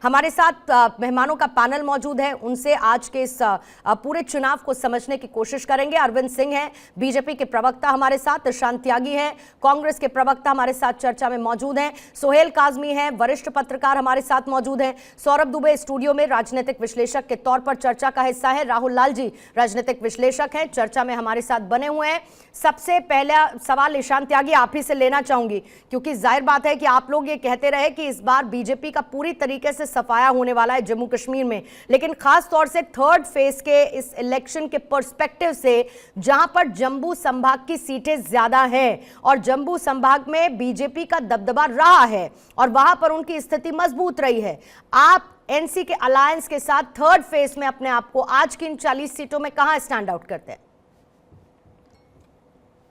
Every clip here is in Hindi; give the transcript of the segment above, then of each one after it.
हमारे साथ मेहमानों का पैनल मौजूद है, उनसे आज के इस पूरे चुनाव को समझने की कोशिश करेंगे। अरविंद सिंह हैं, बीजेपी के प्रवक्ता हमारे साथ, ईशान त्यागी हैं, कांग्रेस के प्रवक्ता हमारे साथ चर्चा में मौजूद हैं, सोहेल काजमी हैं, वरिष्ठ पत्रकार हमारे साथ मौजूद हैं, सौरभ दुबे स्टूडियो में राजनीतिक विश्लेषक के तौर पर चर्चा का हिस्सा है, राहुल लाल जी राजनीतिक विश्लेषक हैं, चर्चा में हमारे साथ बने हुए हैं। सबसे पहला सवाल ईशान त्यागी आप ही से लेना चाहूंगी, क्योंकि जाहिर बात है कि आप लोग ये कहते रहे कि इस बार बीजेपी का पूरी तरीके से सफाया होने वाला है जम्मू कश्मीर में, लेकिन खास तौर से थर्ड फेज के इस इलेक्शन के पर्सपेक्टिव से जहां पर जम्मू संभाग की सीटें ज्यादा हैं और जम्मू संभाग में बीजेपी का दबदबा रहा है और वहां पर उनकी स्थिति मजबूत रही है, आप एनसी के अलायंस के साथ थर्ड फेज में अपने आप को आज की इन 40 सीटों में कहां स्टैंड आउट करते हैं?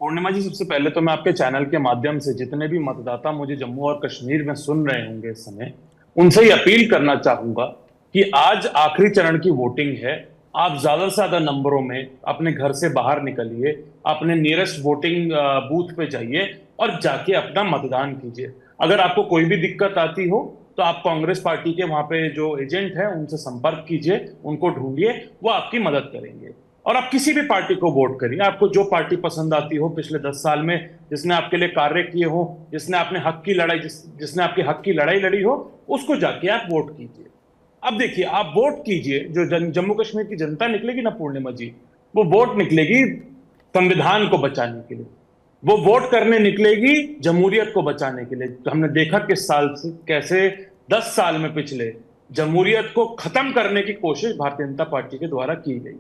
पूर्णिमा जी, सबसे पहले तो मैं आपके चैनल के माध्यम से जितने भी मतदाता मुझे जम्मू और कश्मीर में सुन रहे होंगे इस समय, उनसे ही अपील करना चाहूंगा कि आज आखिरी चरण की वोटिंग है। आप ज्यादा से ज्यादा नंबरों में अपने घर से बाहर निकलिए, अपने नियरेस्ट वोटिंग बूथ पे जाइए और जाके अपना मतदान कीजिए। अगर आपको कोई भी दिक्कत आती हो तो आप कांग्रेस पार्टी के वहां पे जो एजेंट है उनसे संपर्क कीजिए, उनको ढूंढिए, वो आपकी मदद करेंगे। और आप किसी भी पार्टी को वोट करिए, आपको जो पार्टी पसंद आती हो, पिछले 10 साल में जिसने आपके लिए कार्य किए हो, जिसने आपने हक की लड़ाई जिसने आपके हक की लड़ाई लड़ी हो, उसको जाके आप वोट कीजिए। अब देखिए, आप वोट कीजिए, जो जम्मू कश्मीर की जनता निकलेगी ना पूर्णिमा जी, वो वोट निकलेगी संविधान को बचाने के लिए, वो वोट करने निकलेगी जमहूरियत को बचाने के लिए। हमने देखा किस साल से कैसे 10 साल में पिछले जमहूरियत को खत्म करने की कोशिश भारतीय जनता पार्टी के द्वारा की गई।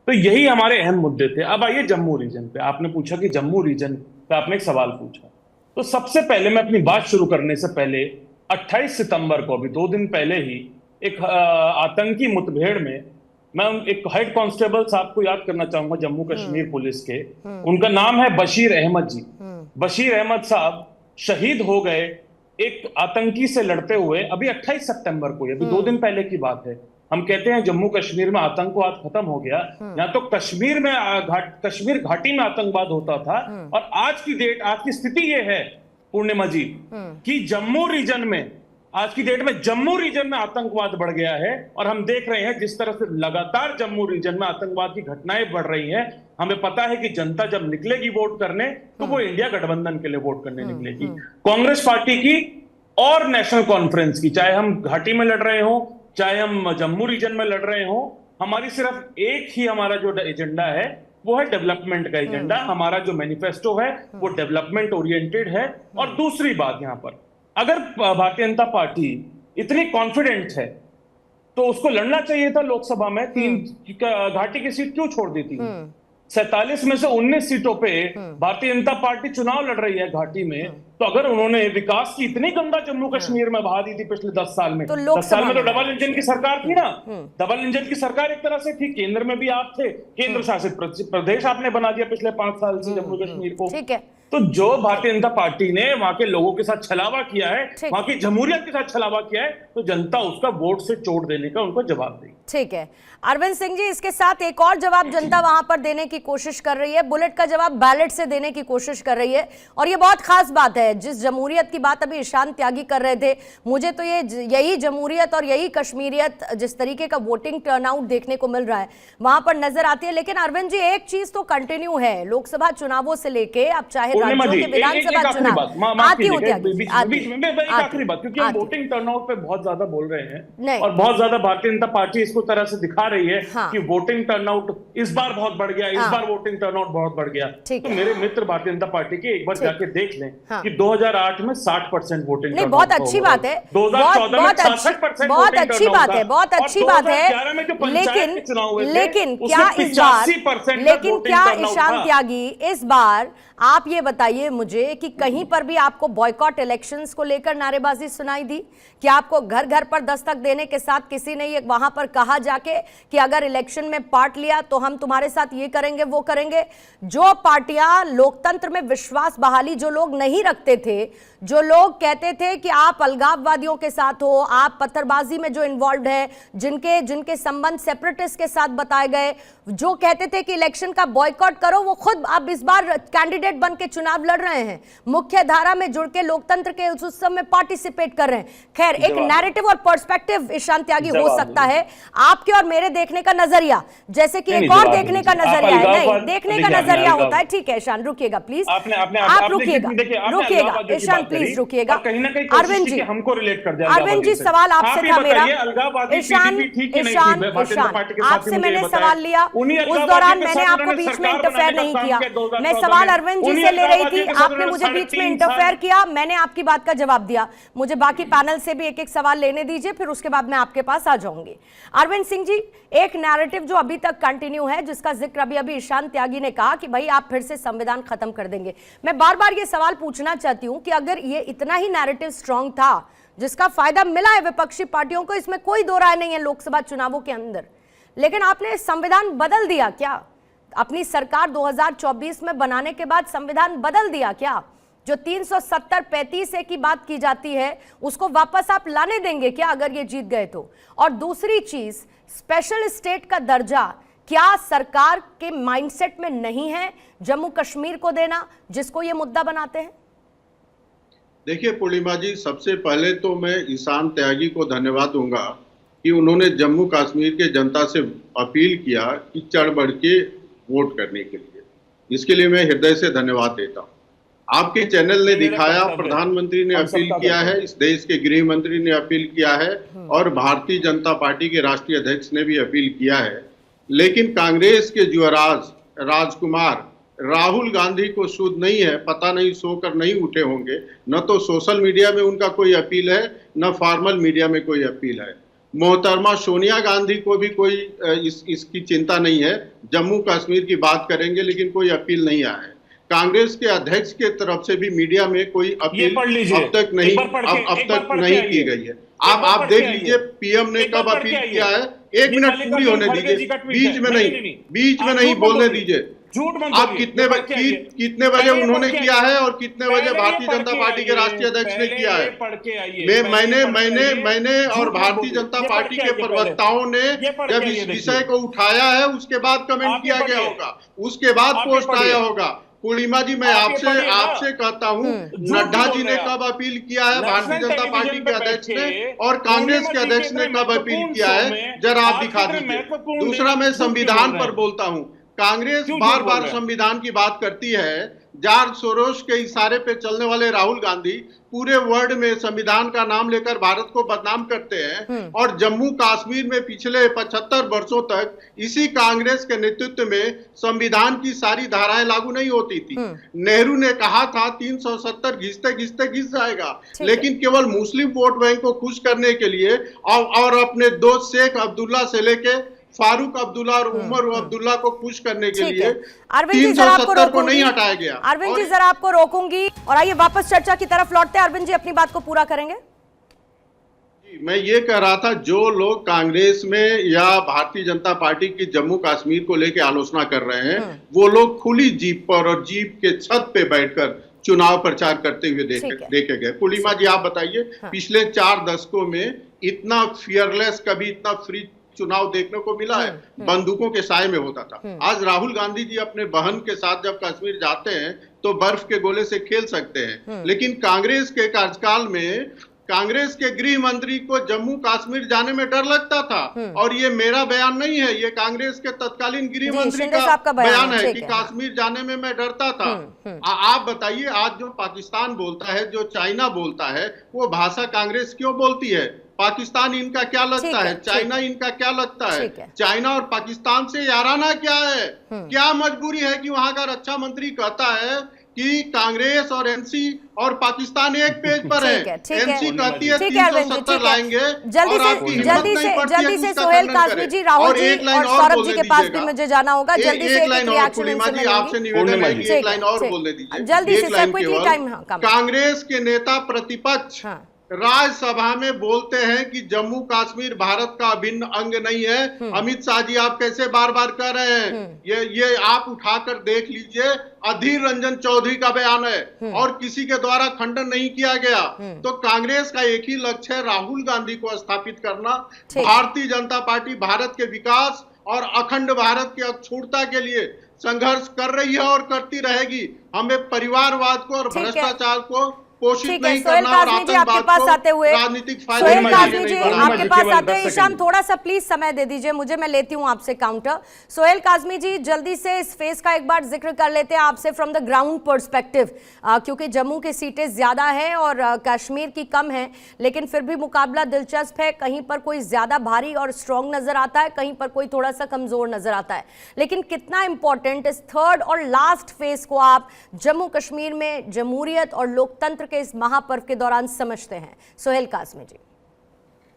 तो यही हमारे अहम मुद्दे थे। अब आइए जम्मू रीजन पे, आपने पूछा कि जम्मू रीजन पे आपने एक सवाल पूछा, तो सबसे पहले मैं अपनी बात शुरू करने से पहले 28 सितंबर को, अभी 2 दिन पहले ही, एक आतंकी मुठभेड़ में मैं एक हेड कांस्टेबल साहब को याद करना चाहूंगा जम्मू कश्मीर पुलिस के, उनका नाम है बशीर अहमद जी। बशीर अहमद साहब शहीद हो गए एक आतंकी से लड़ते हुए, अभी 28 सितंबर को, अभी 2 दिन पहले की बात है। हम कहते हैं जम्मू कश्मीर में आतंकवाद खत्म हो गया, यहाँ तो कश्मीर में कश्मीर घाटी में आतंकवाद होता था। और आज की डेट, आज की स्थिति ये है पूर्णिमा जी कि जम्मू रीजन में, आज की डेट में जम्मू रीजन में आतंकवाद बढ़ गया है। और हम देख रहे हैं जिस तरह से लगातार जम्मू रीजन में आतंकवाद की घटनाएं बढ़ रही हैं। हमें पता है कि जनता जब निकलेगी वोट करने तो वो इंडिया गठबंधन के लिए वोट करने निकलेगी, कांग्रेस पार्टी की और नेशनल कॉन्फ्रेंस की। चाहे हम घाटी में लड़ रहे हो, चाहे हम जम्मू रीजन में लड़ रहे हो, हमारी सिर्फ एक ही हमारा जो एजेंडा है वो है डेवलपमेंट का एजेंडा। हमारा जो मैनिफेस्टो है वो डेवलपमेंट ओरिएंटेड है। और दूसरी बात, यहां पर अगर भारतीय जनता पार्टी इतनी कॉन्फिडेंट है तो उसको लड़ना चाहिए था लोकसभा में। 3 घाटी की सीट क्यों छोड़ दी थी? 47 में से 19 सीटों पे भारतीय जनता पार्टी चुनाव लड़ रही है घाटी में। तो अगर उन्होंने विकास की इतनी गंगा जम्मू कश्मीर में बहा दी थी पिछले 10 साल में, तो 10 साल में तो डबल इंजन की सरकार थी ना, डबल इंजन की सरकार एक तरह से थी। केंद्र में भी आप थे, केंद्र शासित प्रदेश आपने बना दिया पिछले 5 साल से जम्मू कश्मीर को। ठीक है, तो जो भारतीय जनता पार्टी ने वहां के लोगों के साथ छलावा किया है, वहां की जमहूरियत के साथ छलावा किया है, तो जनता उसका वोट से चोट देने का उनको जवाब देगी। ठीक है अरविंद सिंह जी, इसके साथ एक और जवाब जनता वहां पर देने की कोशिश कर रही है, बुलेट का जवाब बैलेट से देने की कोशिश कर रही है। और ये बहुत खास बात है, जिस जमहूरियत की बात अभी ईशान त्यागी कर रहे थे, मुझे तो यही जमहूरियत और यही कश्मीरियत, जिस तरीके का वोटिंग टर्नआउट देखने को मिल रहा है वहां पर नजर आती है। लेकिन अरविंद जी, एक चीज तो कंटिन्यू है, लोकसभा चुनावों से लेके अब चाहे राज्यों के विधानसभा चुनाव आती होती आखिरी बात, क्योंकि हम वोटिंग टर्नआउट पे बहुत ज्यादा बोल रहे हैं और बहुत ज्यादा भारतीय जनता पार्टी इसको तरह से दिखा रही है कि वोटिंग टर्नआउट इस बार बहुत बढ़ गया, इस बार वोटिंग टर्नआउट बहुत बढ़ गया। तो मेरे मित्र भारतीय जनता पार्टी के एक बार जाके देख लें कि 2008 में 60% वोटिंग टर्नआउट, बहुत अच्छी बात है, 2014 में 66% बहुत अच्छी बात है, बहुत अच्छी बात है। लेकिन क्या इस बार, लेकिन क्या ईशान त्यागी इस बार आप ये बताइए मुझे कि कहीं पर भी आपको बॉयकॉट इलेक्शंस को लेकर नारेबाजी सुनाई दी? कि आपको घर घर पर दस्तक देने के साथ किसी ने ये वहां पर कहा जाके कि अगर इलेक्शन में पार्ट लिया तो हम तुम्हारे साथ ये करेंगे वो करेंगे? जो पार्टियां लोकतंत्र में विश्वास बहाली जो लोग नहीं रखते थे, जो लोग कहते थे कि आप अलगाववादियों के साथ हो, आप पत्थरबाजी में जो इन्वॉल्व है, जिनके संबंध सेपरेटिस्ट के साथ बताए गए, जो कहते थे कि इलेक्शन का बॉयकॉट करो, वो खुद अब इस बार कैंडिडेट बन के चुनाव लड़ रहे हैं, मुख्य धारा में जुड़ के लोकतंत्र के उस उत्सव में पार्टिसिपेट कर रहे हैं। खैर, एक नैरेटिव और पर्सपेक्टिव ईशान त्यागी हो सकता है, आपके और मेरे देखने का नजरिया, जैसे कि एक और देखने का नजरिया है, नहीं देखने का नजरिया होता है। ठीक है ईशान, रुकिएगा प्लीज, आप रुकिएगा ईशान प्लीज रुकिएगा। अरविंद जी, हमको रिलेट कर अरविंद जी, सवाल आपसे था मेरा। ईशान, आपसे मैंने सवाल लिया, उस दौरान मैंने आपको बीच में इंटरफेयर नहीं किया। मैं सवाल अरविंद जी से ले रही थी, आपने मुझे बीच में इंटरफेयर किया, मैंने आपकी बात का जवाब दिया। मुझे बाकी पैनल से भी एक एक सवाल लेने दीजिए, फिर उसके बाद मैं आपके पास आ जाऊंगी। अरविंद सिंह जी, एक नैरेटिव जो अभी तक कंटिन्यू है, जिसका जिक्र अभी ईशान त्यागी ने कहा कि भाई आप फिर से संविधान खत्म कर देंगे। मैं बार बार ये सवाल पूछना चाहती हूं कि अगर ये इतना ही नैरेटिव स्ट्रांग था, जिसका फायदा मिला है विपक्षी पार्टियों को, इसमें कोई दो राय नहीं है लोकसभा चुनावों के अंदर, लेकिन आपने संविधान बदल दिया क्या? अपनी सरकार 2024 में बनाने के बाद संविधान बदल दिया क्या? जो 370-35 की बात की जाती है, उसको वापस आप लाने देंगे क्या अगर ये जीत गए तो? और दूसरी चीज, स्पेशल स्टेट का दर्जा क्या सरकार के माइंडसेट में नहीं है जम्मू कश्मीर को देना, जिसको ये मुद्दा बनाते हैं? देखिए पूर्णिमा जी, सबसे पहले तो मैं ईशान त्यागी को धन्यवाद दूंगा कि उन्होंने जम्मू कश्मीर के जनता से अपील किया कि चढ़ बढ़ के वोट करने के लिए। इसके लिए मैं हृदय से धन्यवाद देता हूं। आपके चैनल ने दिखाया, प्रधानमंत्री ने अपील किया है, इस देश के गृह मंत्री ने अपील किया है, और भारतीय जनता पार्टी के राष्ट्रीय अध्यक्ष ने भी अपील किया है। लेकिन कांग्रेस के युवराज राजकुमार राहुल गांधी को सुध नहीं है, पता नहीं सोकर नहीं उठे होंगे। न तो सोशल मीडिया में उनका कोई अपील है, न फॉर्मल मीडिया में कोई अपील है। मोहतरमा सोनिया गांधी को भी कोई इसकी चिंता नहीं है, जम्मू कश्मीर की बात करेंगे लेकिन कोई अपील नहीं आया है। कांग्रेस के अध्यक्ष के तरफ से भी मीडिया में कोई अपील अब तक नहीं की गई है। आप देख लीजिए पीएम ने कब अपील किया है, 1 मिनट पूरी होने दीजिए, बीच में नहीं बोलने दीजिए। आप कितने बजे उन्होंने किया है और कितने बजे भारतीय जनता पार्टी के राष्ट्रीय अध्यक्ष ने किया है? मैंने और भारतीय जनता पार्टी के प्रवक्ताओं ने जब इस विषय को उठाया है, उसके बाद कमेंट किया गया होगा, उसके बाद पोस्ट आया होगा। पूर्णिमा जी, मैं आपसे कहता हूँ, नड्डा जी ने कब अपील किया है भारतीय जनता पार्टी के अध्यक्ष ने, और कांग्रेस के अध्यक्ष ने कब अपील किया है, जरा आप दिखा दीजिए। दूसरा, मैं संविधान पर बोलता हूँ। कांग्रेस बार बार संविधान की बात करती है। जॉर्ज सोरोस के इशारे पे चलने वाले राहुल गांधी पूरे वर्ल्ड में संविधान का नाम लेकर भारत को बदनाम करते हैं, और जम्मू कश्मीर में पिछले 75 वर्षों तक इसी कांग्रेस के नेतृत्व में संविधान की सारी धाराएं लागू नहीं होती थी। नेहरू ने कहा था 370 घिसते घिसते घिस जाएगा, लेकिन केवल मुस्लिम वोट बैंक को खुश करने के लिए और अपने दोस्त शेख अब्दुल्ला से लेके फारूक अब्दुल्ला और उमर अब्दुल्ला को खुश करने के लिए 370 को नहीं हटाया गया। अरविंद जी, जरा आपको रोकूंगी और आइए वापस चर्चा की तरफ लौटते हैं। अरविंद जी, अपनी बात को पूरा करेंगे। मैं ये कह रहा था, जो लोग कांग्रेस में या भारतीय जनता पार्टी की जम्मू कश्मीर को लेकर आलोचना कर रहे हैं, वो लोग खुली जीप पर और जीप के छत पे बैठकर चुनाव प्रचार करते हुए देखे गए। पूर्णिमा जी, आप बताइए, पिछले 4 दशकों में इतना फियरलेस, कभी इतना फ्री चुनाव देखने को मिला है? बंदूकों के साए में होता था। आज राहुल गांधी जी अपने बहन के साथ जब कश्मीर जाते हैं तो बर्फ के गोले से खेल सकते हैं, लेकिन कांग्रेस के कार्यकाल में कांग्रेस के गृह मंत्री को जम्मू कश्मीर जाने में डर लगता था। और ये मेरा बयान नहीं है, ये कांग्रेस के तत्कालीन गृह मंत्री का बयान है कि कश्मीर जाने में मैं डरता था। आप बताइए, आज जो पाकिस्तान बोलता है, जो चाइना बोलता है, वो भाषा कांग्रेस क्यों बोलती है? पाकिस्तान इनका क्या लगता है? चाइना इनका क्या लगता है? चाइना और पाकिस्तान से याराना क्या है? क्या मजबूरी है कि वहां का रक्षा मंत्री कहता है कि कांग्रेस और एनसी और पाकिस्तान एक पेज पर है। एनसी कहती है 370 लाएंगे। जल्दी से सोहेल काजमी जी, राहुल जी और सौरभ जी के पास भी मुझे जाना होगा। जल्दी से एक लाइन और आपसे निवेदन है, एक लाइन और बोलने दीजिए। जल्दी से, क्विकली टाइम। कांग्रेस के नेता प्रतिपक्ष राज्यसभा में बोलते हैं कि जम्मू कश्मीर भारत का अभिन्न अंग नहीं है। अमित शाह जी, आप कैसे बार बार कह रहे हैं? ये आप उठाकर देख लीजिए, अधीर रंजन चौधरी का बयान है और किसी के द्वारा खंडन नहीं किया गया। तो कांग्रेस का एक ही लक्ष्य है, राहुल गांधी को स्थापित करना। भारतीय जनता पार्टी भारत के विकास और अखंड भारत की अखंडता के लिए संघर्ष कर रही है और करती रहेगी। हमें परिवारवाद को और भ्रष्टाचार को पोषित नहीं करना और आतंकवाद को राजनीतिक फायदे सोहेल काज़मी जी आपके पास आते हैं। ईशान, थोड़ा सा प्लीज समय दे दीजिए मुझे, मैं लेती हूं आपसे काउंटर। सोहेल काज़मी जी, जल्दी से इस फेज का एक बार जिक्र कर लेते हैं आपसे फ्रॉम द ग्राउंड पर्सपेक्टिव, क्योंकि जम्मू की सीटें ज्यादा है और कश्मीर की कम है, लेकिन फिर भी मुकाबला दिलचस्प है। कहीं पर कोई ज्यादा भारी और स्ट्रॉन्ग नजर आता है, कहीं पर कोई थोड़ा सा कमजोर नजर आता है, लेकिन कितना इंपॉर्टेंट इस थर्ड और लास्ट फेज को आप जम्मू कश्मीर में जमहूरियत और लोकतंत्र के इस महापर्व के दौरान समझते हैं? सोहेल काज़मी जी।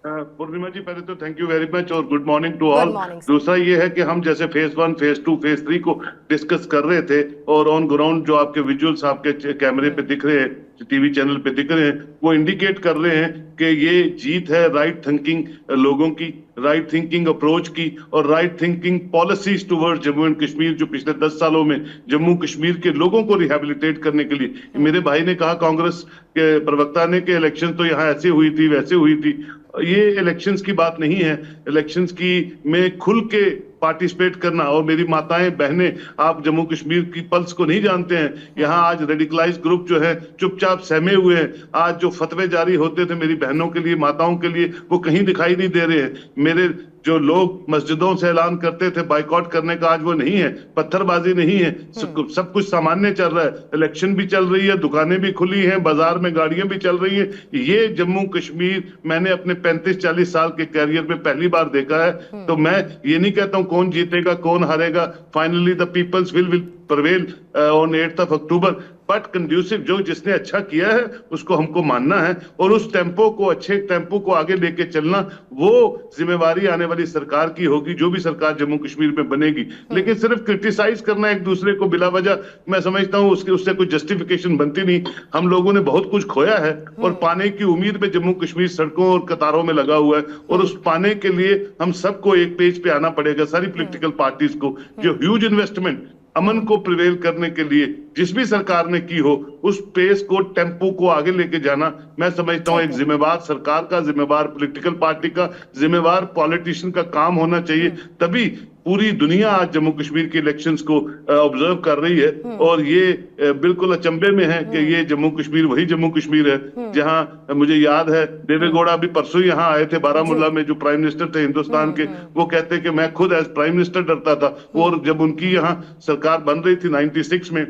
पूर्णिमा जी, पहले तो थैंक यू वेरी मच और गुड मॉर्निंग टू ऑल। दूसरा ये है कि हम जैसे फेज 1, फेज 2, फेज 3 को डिस्कस कर रहे थे और ऑन ग्राउंड जो आपके विजुअल्स आपके कैमरे पे दिख रहे हैं, टीवी चैनल पे दिख रहे हैं, वो इंडिकेट कर रहे हैं कि ये जीत है राइट थिंकिंग लोगों की, राइट थिंकिंग अप्रोच की और right thinking policies toward Jammu and Kashmir, जो पिछले 10 सालों में जम्मू कश्मीर के लोगों को रिहेबिलिटेट करने के लिए। मेरे भाई ने कहा, कांग्रेस के प्रवक्ता ने, कि इलेक्शन तो यहाँ ऐसे हुई थी वैसे हुई थी। ये इलेक्शंस की बात नहीं है। इलेक्शंस की में खुल के पार्टिसिपेट करना, और मेरी माताएं बहनें, आप जम्मू कश्मीर की पल्स को नहीं जानते हैं। यहाँ आज रेडिकलाइज ग्रुप जो है चुपचाप सहमे हुए हैं। आज जो फतवे जारी होते थे मेरी बहनों के लिए, माताओं के लिए, वो कहीं दिखाई नहीं दे रहे हैं। मेरे जो लोग मस्जिदों से ऐलान करते थे बाइकआउट करने का, आज वो नहीं है। पत्थरबाजी नहीं है, सब कुछ सामान्य चल रहा है। इलेक्शन भी चल रही है, दुकानें भी खुली हैं, बाजार में गाड़ियां भी चल रही हैं। ये जम्मू कश्मीर मैंने अपने 35-40 साल के कैरियर में पहली बार देखा है। तो मैं ये नहीं कहता हूं कौन जीतेगा कौन हारेगा, finally the peoples will prevail on 8th of October, but conducive जो जिसने अच्छा किया है उसको हमको मानना है और उस टेम्पो को, अच्छे टेम्पो को आगे लेके चलना, वो जिम्मेवारी आने वाली सरकार की होगी, जो भी सरकार जम्मू कश्मीर में बनेगी। लेकिन सिर्फ क्रिटिसाइज करना एक दूसरे को बिला वजह, मैं समझता हूँ उससे कोई जस्टिफिकेशन बनती नहीं। हम लोगों ने बहुत कुछ खोया है और पाने की उम्मीद में जम्मू कश्मीर सड़कों और कतारों में लगा हुआ है, और उस पाने के लिए हम सबको एक पेज पे आना पड़ेगा, सारी पॉलिटिकल पार्टीज को। जो ह्यूज इन्वेस्टमेंट अमन को प्रिवेल करने के लिए जिस भी सरकार ने की हो, उस पेस को, टेम्पो को आगे लेके जाना, मैं समझता हूं एक जिम्मेवार सरकार का, जिम्मेवार पॉलिटिकल पार्टी का, जिम्मेवार पॉलिटिशियन का काम होना चाहिए। तभी पूरी दुनिया आज जम्मू कश्मीर के इलेक्शंस को ऑब्जर्व कर रही है और ये बिल्कुल अचंभे में है कि ये जम्मू कश्मीर वही जम्मू कश्मीर है जहां, मुझे याद है देवेगौड़ा भी परसों यहाँ आए थे बारामूला में, जो प्राइम मिनिस्टर थे हिंदुस्तान के, वो कहते कि मैं खुद एज प्राइम मिनिस्टर डरता था। और जब उनकी यहाँ सरकार बन रही थी 96 में,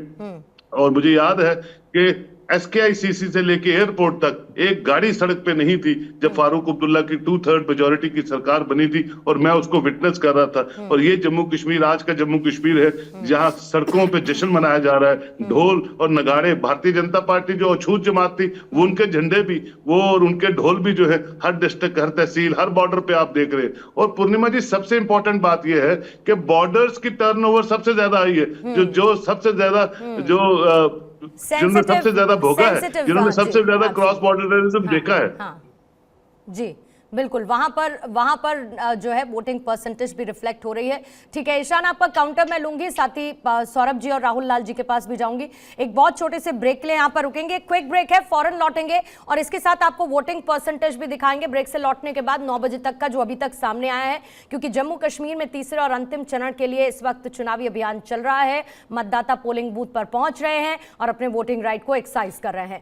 और मुझे याद है कि SKICC से लेके एयरपोर्ट तक एक गाड़ी सड़क पे नहीं थी जब फारूक अब्दुल्ला की 2/3 मेजोरिटी की सरकार बनी थी, और मैं उसको विटनेस कर रहा था। और ये जम्मू कश्मीर आज का जम्मू कश्मीर है जहां सड़कों पे जश्न मनाया जा रहा है, ढोल और नगाड़े। भारतीय जनता पार्टी जो अछूत जमात थी, वो उनके झंडे भी, वो और उनके ढोल भी जो है हर डिस्ट्रिक्ट, हर तहसील, हर बॉर्डर पे आप देख रहे हैं। और पूर्णिमा जी, सबसे इंपॉर्टेंट बात यह है कि बॉर्डर्स की टर्नओवर सबसे ज्यादा आई है, जो सबसे ज्यादा जिन्होंने सबसे ज्यादा भोगा है, जिन्होंने सबसे ज्यादा क्रॉस बॉर्डर टेररिज्म देखा है। हाँ, जी बिल्कुल, वहां पर जो है वोटिंग परसेंटेज भी रिफ्लेक्ट हो रही है। ठीक है ईशान, आपका काउंटर मैं लूंगी, साथ ही सौरभ जी और राहुल लाल जी के पास भी जाऊंगी। एक बहुत छोटे से ब्रेक के लिए यहाँ पर रुकेंगे, क्विक ब्रेक है, फौरन लौटेंगे और इसके साथ आपको वोटिंग परसेंटेज भी दिखाएंगे। ब्रेक से लौटने के बाद 9 बजे तक का जो अभी तक सामने आया है, क्योंकि जम्मू कश्मीर में तीसरे और अंतिम चरण के लिए इस वक्त चुनावी अभियान चल रहा है। मतदाता पोलिंग बूथ पर पहुंच रहे हैं और अपने वोटिंग राइट को एक्सरसाइज कर रहे हैं।